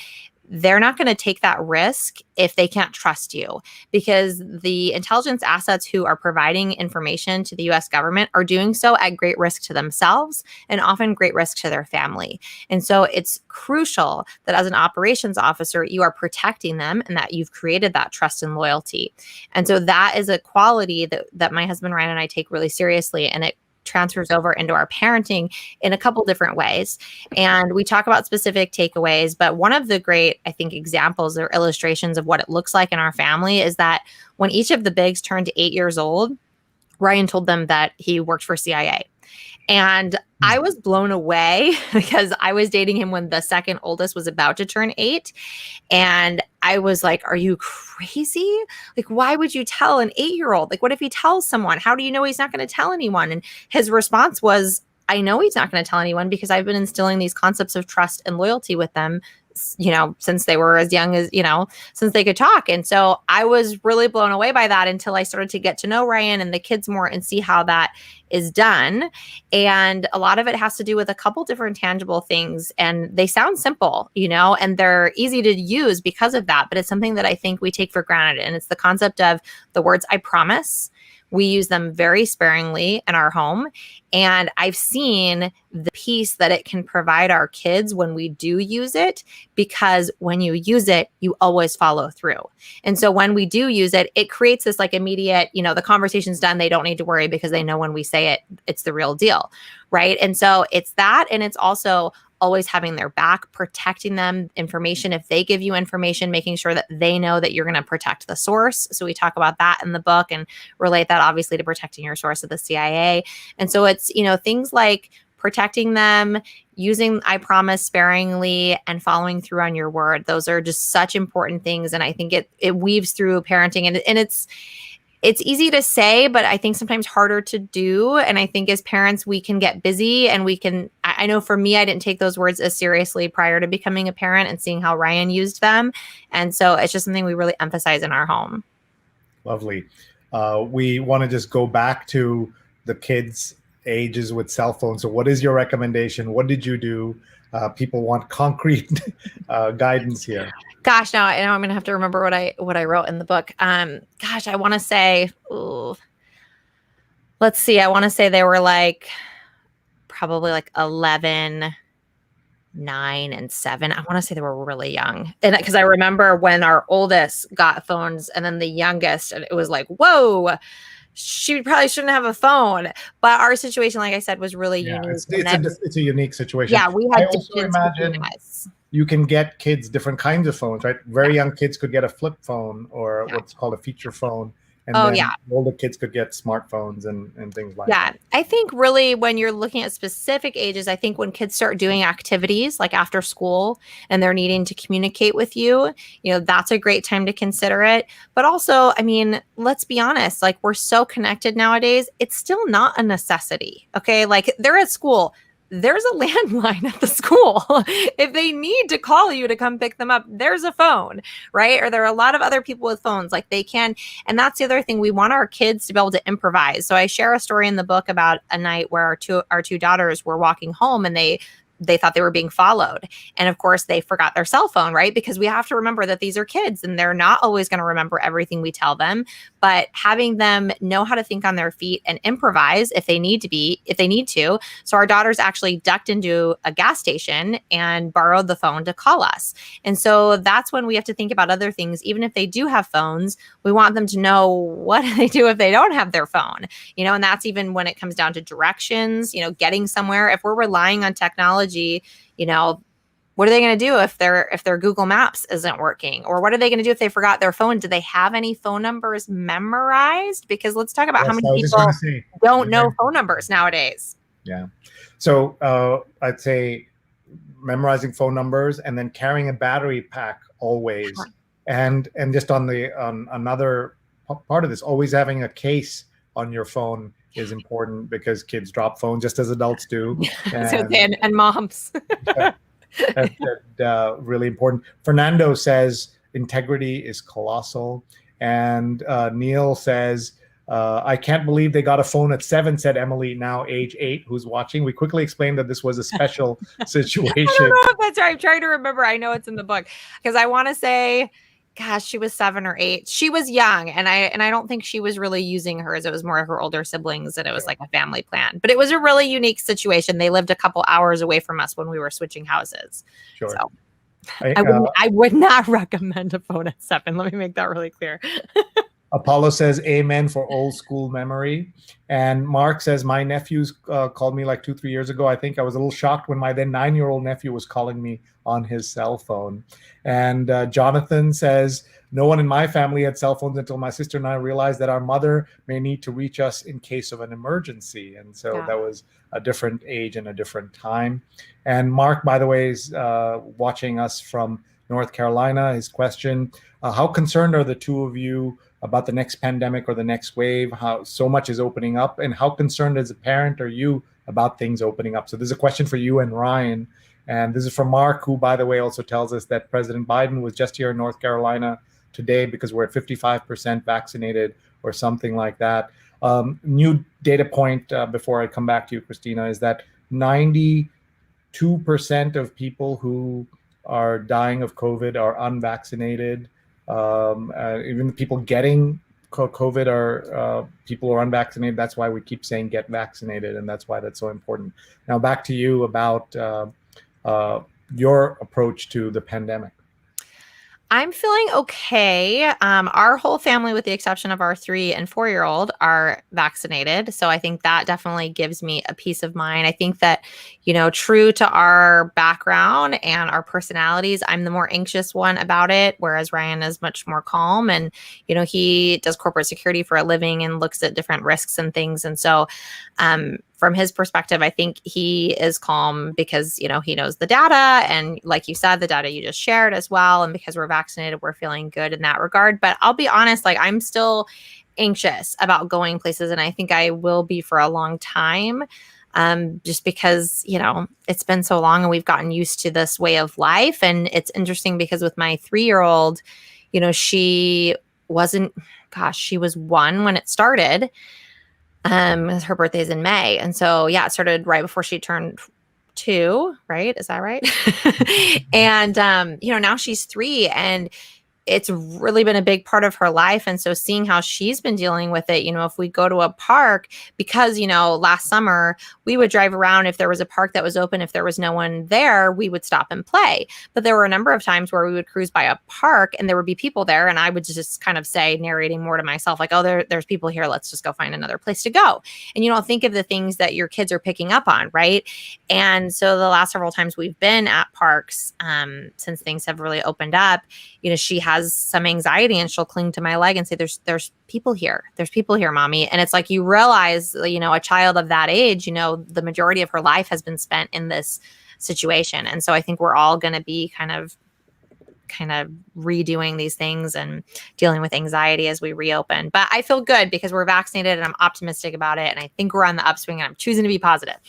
they're not going to take that risk if they can't trust you, because the intelligence assets who are providing information to the US government are doing so at great risk to themselves and often great risk to their family. And so it's crucial that as an operations officer, you are protecting them and that you've created that trust and loyalty. And so that is a quality that my husband Ryan and I take really seriously, and it transfers over into our parenting in a couple different ways. And we talk about specific takeaways, but one of the great, I think, examples or illustrations of what it looks like in our family is that when each of the bigs turned 8 years old, Ryan told them that he worked for CIA. And I was blown away because I was dating him when the second oldest was about to turn 8. And I was like, are you crazy? Like, why would you tell an 8-year-old? Like, what if he tells someone? How do you know he's not going to tell anyone? And his response was, I know he's not going to tell anyone because I've been instilling these concepts of trust and loyalty with them, since they were as young as, since they could talk. And so I was really blown away by that until I started to get to know Ryan and the kids more and see how that is done. And a lot of it has to do with a couple different tangible things. And they sound simple, and they're easy to use because of that. But it's something that I think we take for granted. And it's the concept of the words, I promise. We use them very sparingly in our home. And I've seen the peace that it can provide our kids when we do use it, because when you use it, you always follow through. And so when we do use it, it creates this like immediate, the conversation's done. They don't need to worry because they know when we say it, it's the real deal. Right. And so it's that. And it's also always having their back, protecting them, information. If they give you information, making sure that they know that you're going to protect the source. So we talk about that in the book and relate that obviously to protecting your source of the CIA. And so it's, things like protecting them, using I promise sparingly, and following through on your word. Those are just such important things. And I think it weaves through parenting, and it's easy to say, but I think sometimes harder to do. And I think as parents, we can get busy, and I know for me, I didn't take those words as seriously prior to becoming a parent and seeing how Ryan used them. And so it's just something we really emphasize in our home. Lovely. We want to just go back to the kids' ages with cell phones. So what is your recommendation? What did you do? People want concrete guidance here. Gosh, now I'm going to have to remember what I wrote in the book. I want to say, let's see. I want to say they were probably 11, 9, and 7. I want to say they were really young. And because I remember when our oldest got phones, and then the youngest, and it was like, whoa, she probably shouldn't have a phone. But our situation, like I said, was really unique. It's a unique situation. Yeah, we had I also imagine you can get kids different kinds of phones, right? Very young kids could get a flip phone or what's called a feature phone. And older kids could get smartphones and things like that. Yeah, I think really when you're looking at specific ages, I think when kids start doing activities like after school and they're needing to communicate with you, that's a great time to consider it. But also, let's be honest, we're so connected nowadays, it's still not a necessity. Okay, they're at school. There's a landline at the school. If they need to call you to come pick them up, there's a phone, right? Or there are a lot of other people with phones, they can. And that's the other thing. We want our kids to be able to improvise. So I share a story in the book about a night where our two daughters were walking home, and they thought they were being followed. And of course, they forgot their cell phone, right? Because we have to remember that these are kids and they're not always going to remember everything we tell them. But having them know how to think on their feet and improvise if they need to. So our daughters actually ducked into a gas station and borrowed the phone to call us. And so that's when we have to think about other things. Even if they do have phones, we want them to know what do they do if they don't have their phone, and that's even when it comes down to directions, getting somewhere. If we're relying on technology, what are they going to do if their Google Maps isn't working? Or what are they going to do if they forgot their phone? Do they have any phone numbers memorized? Because let's talk about how many people don't know phone numbers nowadays. Yeah. So I'd say memorizing phone numbers and then carrying a battery pack always. And just on another part of this, always having a case on your phone is important because kids drop phones just as adults do. And moms. Really important. Fernando says integrity is colossal. And Neil says, I can't believe they got a phone at 7, said Emily, now age 8, who's watching. We quickly explained that this was a special situation. I don't know if that's right. I'm trying to remember. I know it's in the book because I want to say, gosh, she was 7 or 8. She was young, and I don't think she was really using hers. It was more her older siblings, and it was like a family plan. But it was a really unique situation. They lived a couple hours away from us when we were switching houses. Sure. So I would not recommend a phone at 7. Let me make that really clear. Apollo says, amen for old school memory. And Mark says, my nephews called me like 2-3 years ago. I think I was a little shocked when my then 9-year-old nephew was calling me on his cell phone. And Jonathan says, no one in my family had cell phones until my sister and I realized that our mother may need to reach us in case of an emergency. And so that was a different age and a different time. And Mark, by the way, is watching us from North Carolina. His question, how concerned are the two of you about the next pandemic or the next wave, how so much is opening up, and how concerned as a parent are you about things opening up? So this is a question for you and Ryan. And this is from Mark, who, by the way, also tells us that President Biden was just here in North Carolina today because we're at 55% vaccinated or something like that. New data point before I come back to you, Christina, is that 92% of people who are dying of COVID are unvaccinated. Even people getting COVID are people who are unvaccinated. That's why we keep saying get vaccinated, and that's why that's so important. Now back to you about your approach to the pandemic. I'm feeling okay. Our whole family, with the exception of our 3 and 4-year-old, are vaccinated. So I think that definitely gives me a peace of mind. I think that, true to our background and our personalities, I'm the more anxious one about it, whereas Ryan is much more calm. And, he does corporate security for a living and looks at different risks and things. And so from his perspective, I think he is calm because, he knows the data. And like you said, the data you just shared as well. And because we're vaccinated, we're feeling good in that regard. But I'll be honest, I'm still anxious about going places. And I think I will be for a long time. Just because, it's been so long and we've gotten used to this way of life. And it's interesting because with my 3-year-old, she wasn't, she was 1 when it started. Her birthday's in May. And so, it started right before she turned 2, right? Is that right? And, now she's 3 and it's really been a big part of her life. And so seeing how she's been dealing with it, if we go to a park, because, last summer we would drive around. If there was a park that was open, if there was no one there, we would stop and play. But there were a number of times where we would cruise by a park and there would be people there. And I would just kind of say, narrating more to myself, like, oh, there's people here. Let's just go find another place to go. And you don't think of the things that your kids are picking up on, right? And so the last several times we've been at parks, since things have really opened up, she has some anxiety and she'll cling to my leg and say, there's people here. There's people here, mommy. And it's like, you realize, a child of that age, the majority of her life has been spent in this situation. And so I think we're all going to be kind of redoing these things and dealing with anxiety as we reopen. But I feel good because we're vaccinated and I'm optimistic about it. And I think we're on the upswing and I'm choosing to be positive.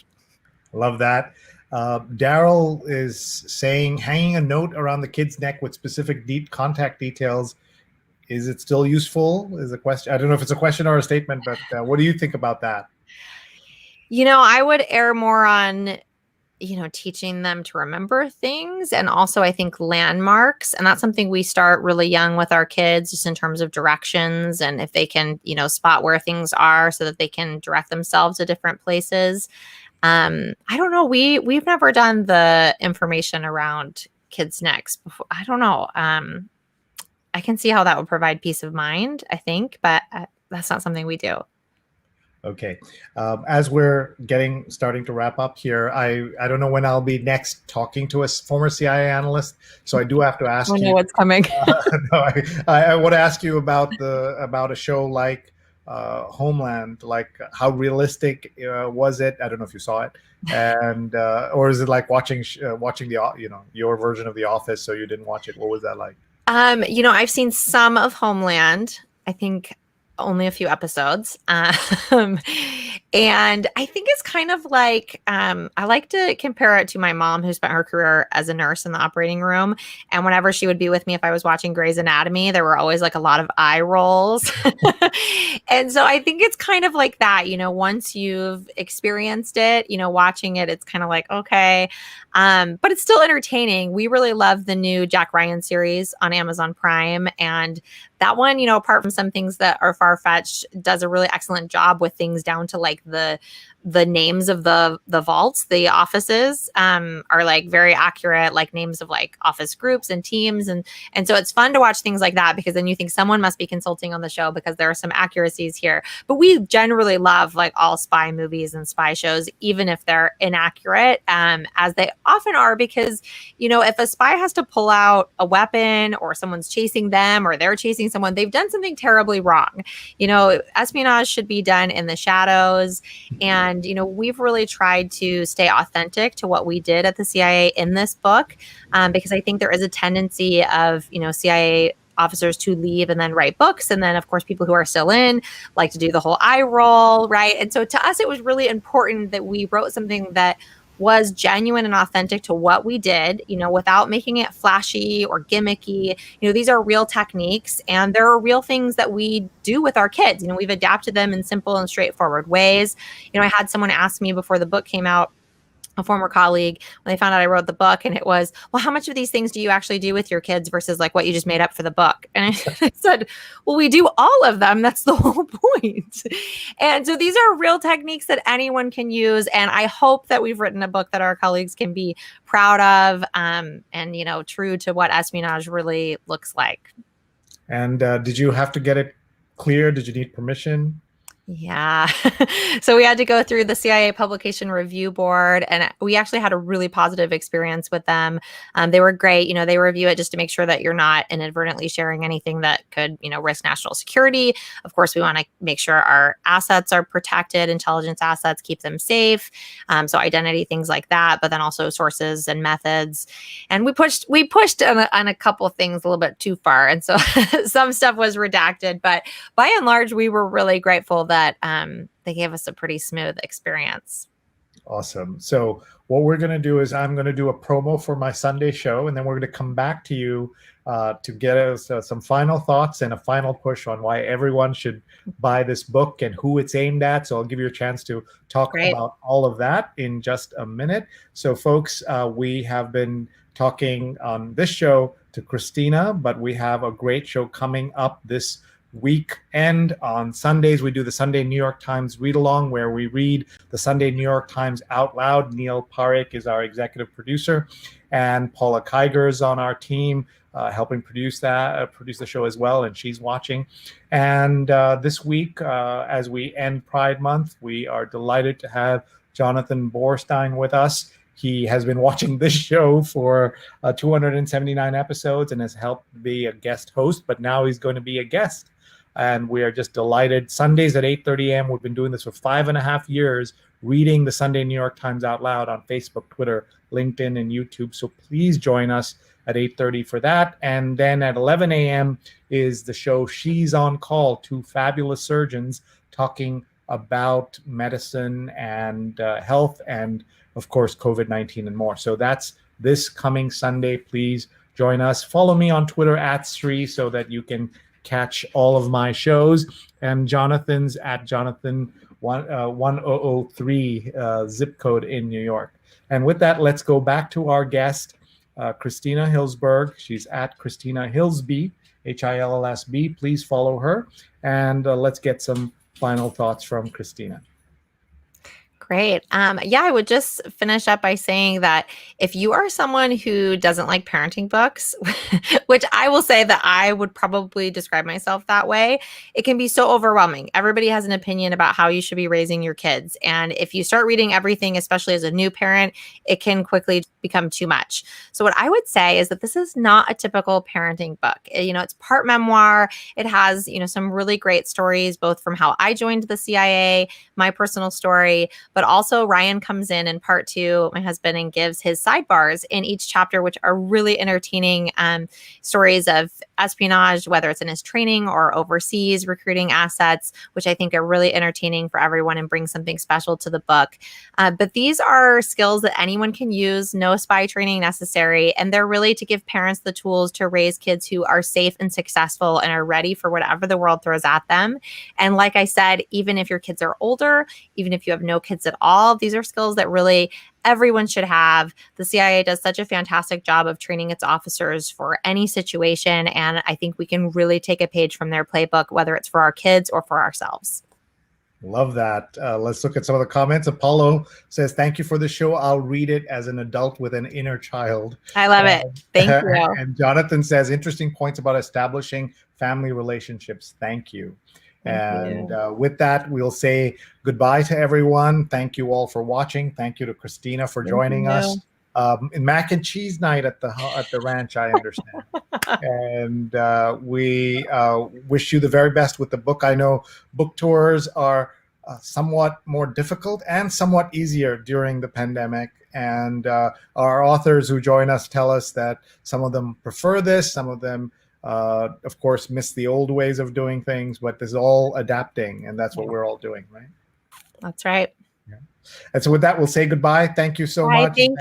Love that. Daryl is saying, hanging a note around the kid's neck with specific deep contact details, is it still useful? Is a question. I don't know if it's a question or a statement, but what do you think about that? I would err more on, teaching them to remember things. And also I think landmarks, and that's something we start really young with our kids, just in terms of directions. And if they can, spot where things are so that they can direct themselves to different places. I don't know. We've never done the information around kids' necks before. I don't know. I can see how that would provide peace of mind, I think, but that's not something we do. Okay. As we're starting to wrap up here, I don't know when I'll be next talking to a former CIA analyst, so I do have to ask you. I know what's coming. No, I want to ask you about a show like Homeland. Like, how realistic was it? I don't know if you saw it, and or is it like watching the your version of The Office, so you didn't watch it? What was that like? I've seen some of Homeland. I think only a few episodes. And I think it's kind of like, I like to compare it to my mom, who spent her career as a nurse in the operating room. And whenever she would be with me, if I was watching Grey's Anatomy, there were always like a lot of eye rolls. And so I think it's kind of like that, once you've experienced it, watching it, it's kind of like, okay. But it's still entertaining. We really love the new Jack Ryan series on Amazon Prime. And that one, apart from some things that are far-fetched, does a really excellent job with things down to like the names of the vaults, the offices, are like very accurate, like names of like office groups and teams. And so it's fun to watch things like that, because then you think someone must be consulting on the show because there are some accuracies here. But we generally love like all spy movies and spy shows, even if they're inaccurate, as they often are, because, if a spy has to pull out a weapon, or someone's chasing them, or they're chasing someone, they've done something terribly wrong. Espionage should be done in the shadows. And, we've really tried to stay authentic to what we did at the CIA in this book, because I think there is a tendency of, CIA officers to leave and then write books. And then, of course, people who are still in like to do the whole eye roll, right? And so to us, it was really important that we wrote something that was genuine and authentic to what we did, without making it flashy or gimmicky. These are real techniques, and there are real things that we do with our kids. We've adapted them in simple and straightforward ways. I had someone ask me before the book came out, a former colleague, when they found out I wrote the book, and it was, well, how much of these things do you actually do with your kids versus like what you just made up for the book? And I said, well, we do all of them. That's the whole point. And so these are real techniques that anyone can use. And I hope that we've written a book that our colleagues can be proud of, and, true to what espionage really looks like. And did you have to get it cleared? Did you need permission? Yeah. So we had to go through the CIA Publication Review Board, and we actually had a really positive experience with them. They were great. They review it just to make sure that you're not inadvertently sharing anything that could, risk national security. Of course, we want to make sure our assets are protected, intelligence assets, keep them safe. So identity, things like that, but then also sources and methods. And we pushed on a couple of things a little bit too far. And so some stuff was redacted, but by and large, we were really grateful that they gave us a pretty smooth experience. Awesome. So what we're going to do is I'm going to do a promo for my Sunday show, and then we're going to come back to you to get us some final thoughts and a final push on why everyone should buy this book and who it's aimed at. So I'll give you a chance to talk about all of that in just a minute. So folks, we have been talking on this show to Christina, but we have a great show coming up this weekend. On Sundays, we do the Sunday New York Times read along, where we read the Sunday New York Times out loud. Neil Parekh is our executive producer, and Paula Kiger is on our team, helping produce the show as well, and she's watching. And this week, as we end Pride Month, we are delighted to have Jonathan Borstein with us. He has been watching this show for 279 episodes and has helped be a guest host, but now he's going to be a guest. And we are just delighted. Sundays at 8:30 a.m. We've been doing this for 5.5 years, reading the Sunday New York Times out loud on Facebook, Twitter, LinkedIn, and YouTube. So please join us at 8:30 for that. And then at 11 a.m. is the show She's on Call, two fabulous surgeons talking about medicine and health and, of course, COVID-19 and more. So that's this coming Sunday. Please join us. Follow me on Twitter at Sree so that you can catch all of my shows, and Jonathan's at Jonathan 1003 zip code in New York. And with that, let's go back to our guest, Christina Hillsberg. She's at Christina Hillsby, HILLSB. Please follow her, and let's get some final thoughts from Christina. Great. I would just finish up by saying that if you are someone who doesn't like parenting books, which I will say that I would probably describe myself that way, it can be so overwhelming. Everybody has an opinion about how you should be raising your kids. And if you start reading everything, especially as a new parent, it can quickly become too much. So what I would say is that this is not a typical parenting book. It's part memoir. It has, some really great stories, both from how I joined the CIA, my personal story, But also Ryan comes in part 2, my husband, and gives his sidebars in each chapter, which are really entertaining stories of espionage, whether it's in his training or overseas recruiting assets, which I think are really entertaining for everyone and bring something special to the book. But these are skills that anyone can use, no spy training necessary. And they're really to give parents the tools to raise kids who are safe and successful and are ready for whatever the world throws at them. And like I said, even if your kids are older, even if you have no kids at all, these are skills that really everyone should have. The CIA does such a fantastic job of training its officers for any situation. And I think we can really take a page from their playbook, whether it's for our kids or for ourselves. Love that. Let's look at some of the comments. Apollo says, thank you for the show. I'll read it as an adult with an inner child. I love it. Thank you. And Jonathan says, interesting points about establishing family relationships. Thank you. With that, we'll say goodbye to everyone. Thank you all for watching. Thank you to Christina for joining us. In mac and cheese night at the ranch, I understand. And we wish you the very best with the book. I know book tours are somewhat more difficult and somewhat easier during the pandemic. And our authors who join us tell us that some of them prefer this, some of them of course, miss the old ways of doing things, but this is all adapting, and that's what we're all doing, right? That's right. Yeah. And so with that, we'll say goodbye. Thank you so much. Thank